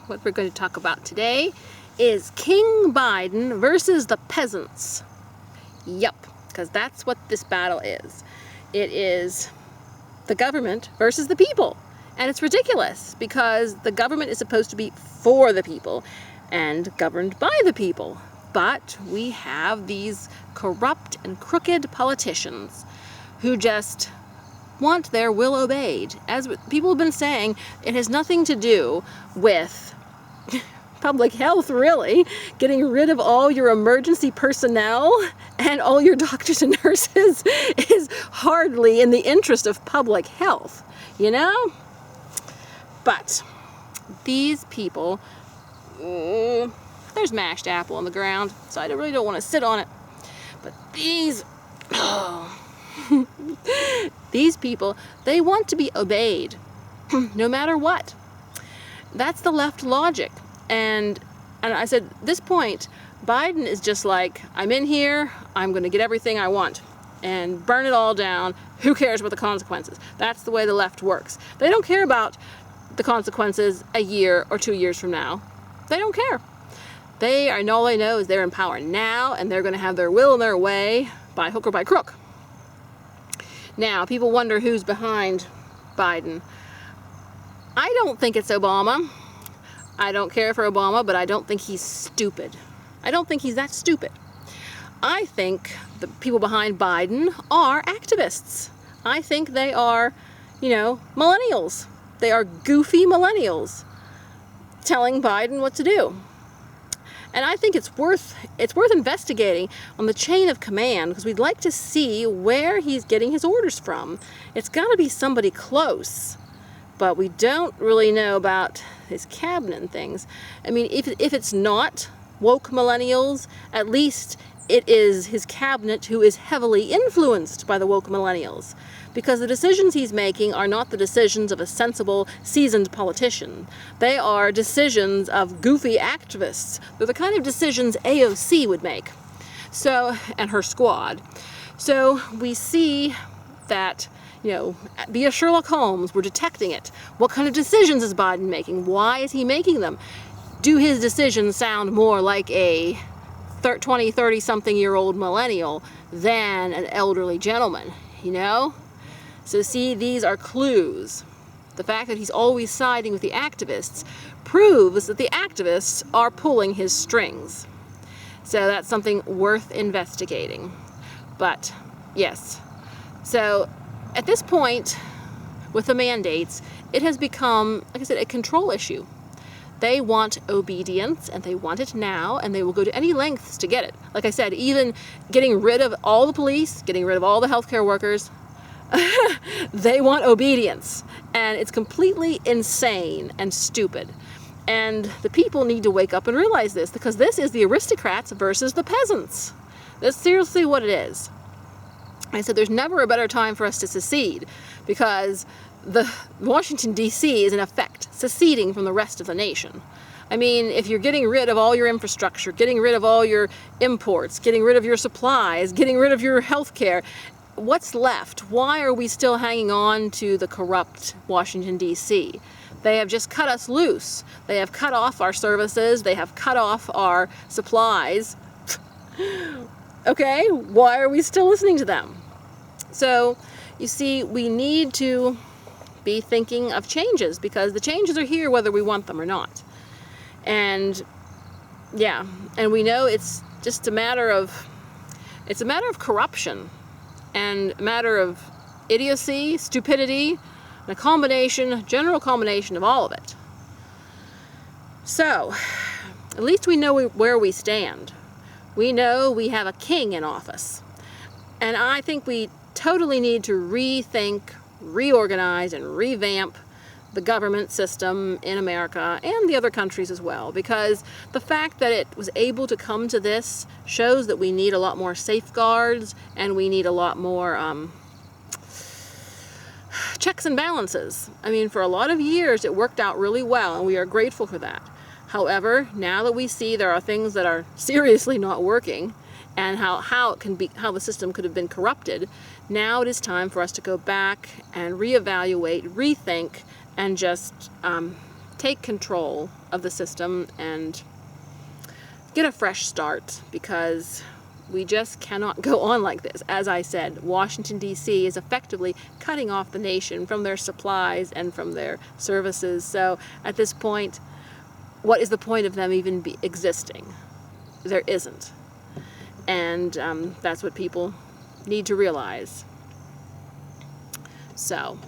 what we're going to talk about today is King Biden versus the peasants. Yep, because that's what this battle is. It is the government versus the people. And it's ridiculous because the government is supposed to be for the people and governed by the people. But we have these corrupt and crooked politicians who just want their will obeyed. As people have been saying, it has nothing to do with public health, really. Getting rid of all your emergency personnel and all your doctors and nurses is hardly in the interest of public health, you know? But these people, there's mashed apple on the ground, so I really don't want to sit on it. But these people, they want to be obeyed, no matter what. That's the left logic. And I said, at this point, Biden is just like, I'm in here, I'm going to get everything I want and burn it all down. Who cares about the consequences? That's the way the left works. They don't care about the consequences a year or 2 years from now. They don't care. All they know is they're in power now, and they're going to have their will and their way by hook or by crook. Now, people wonder who's behind Biden. I don't think it's Obama. I don't care for Obama, but I don't think he's stupid. I don't think he's that stupid. I think the people behind Biden are activists. I think they are, millennials. They are goofy millennials telling Biden what to do. And I think it's worth investigating on the chain of command, because we'd like to see where he's getting his orders from. It's got to be somebody close, but we don't really know about his cabinet and things. I mean, if it's not woke millennials, at least it is his cabinet who is heavily influenced by the woke millennials, because the decisions he's making are not the decisions of a sensible, seasoned politician. They are decisions of goofy activists. They're the kind of decisions AOC would make, and her squad. So we see that, via Sherlock Holmes, we're detecting it. What kind of decisions is Biden making? Why is he making them? Do his decisions sound more like a 20, 30-something-year-old millennial than an elderly gentleman, So see, these are clues. The fact that he's always siding with the activists proves that the activists are pulling his strings. So that's something worth investigating. But, yes. So, at this point, with the mandates, it has become, like I said, a control issue. They want obedience, and they want it now, and they will go to any lengths to get it. Like I said, even getting rid of all the police, getting rid of all the healthcare workers, they want obedience. And it's completely insane and stupid. And the people need to wake up and realize this, because this is the aristocrats versus the peasants. That's seriously what it is. I said there's never a better time for us to secede, because the Washington, D.C. is in effect seceding from the rest of the nation. I mean, if you're getting rid of all your infrastructure, getting rid of all your imports, getting rid of your supplies, getting rid of your health care, what's left? Why are we still hanging on to the corrupt Washington, D.C.? They have just cut us loose. They have cut off our services. They have cut off our supplies. Okay, why are we still listening to them? So, you see, we need to be thinking of changes, because the changes are here whether we want them or not. And yeah, and we know it's just a matter of corruption and a matter of idiocy, stupidity, and a general combination of all of it. So, at least we know where we stand. We know we have a king in office. And I think we totally need to rethink, reorganize, and revamp the government system in America and the other countries as well, because the fact that it was able to come to this shows that we need a lot more safeguards, and we need a lot more checks and balances. I mean, for a lot of years it worked out really well, and we are grateful for that. However, now that we see there are things that are seriously not working, and how the system could have been corrupted, now it is time for us to go back and reevaluate, rethink, and just take control of the system and get a fresh start, because we just cannot go on like this. As I said, Washington, D.C. is effectively cutting off the nation from their supplies and from their services. So at this point, what is the point of them even existing? There isn't. And that's what people need to realize. So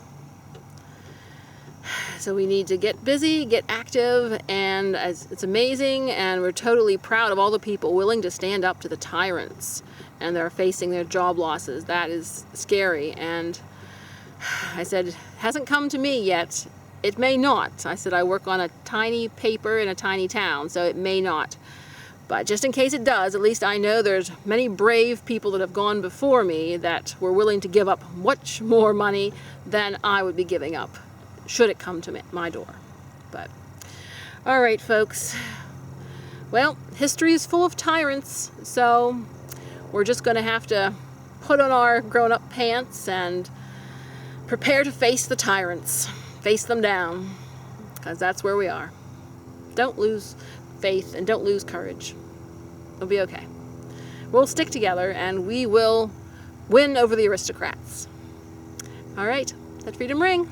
we need to get busy, get active, and it's amazing, and we're totally proud of all the people willing to stand up to the tyrants, and they're facing their job losses. That is scary, and I said, it hasn't come to me yet. It may not. I said, I work on a tiny paper in a tiny town, so it may not. But just in case it does, at least I know there's many brave people that have gone before me that were willing to give up much more money than I would be giving up, should it come to my door. But, all right, folks. Well, history is full of tyrants, so we're just going to have to put on our grown-up pants and prepare to face the tyrants. Face them down, because that's where we are. Don't lose faith and don't lose courage. It'll be okay. We'll stick together and we will win over the aristocrats. All right, let freedom ring.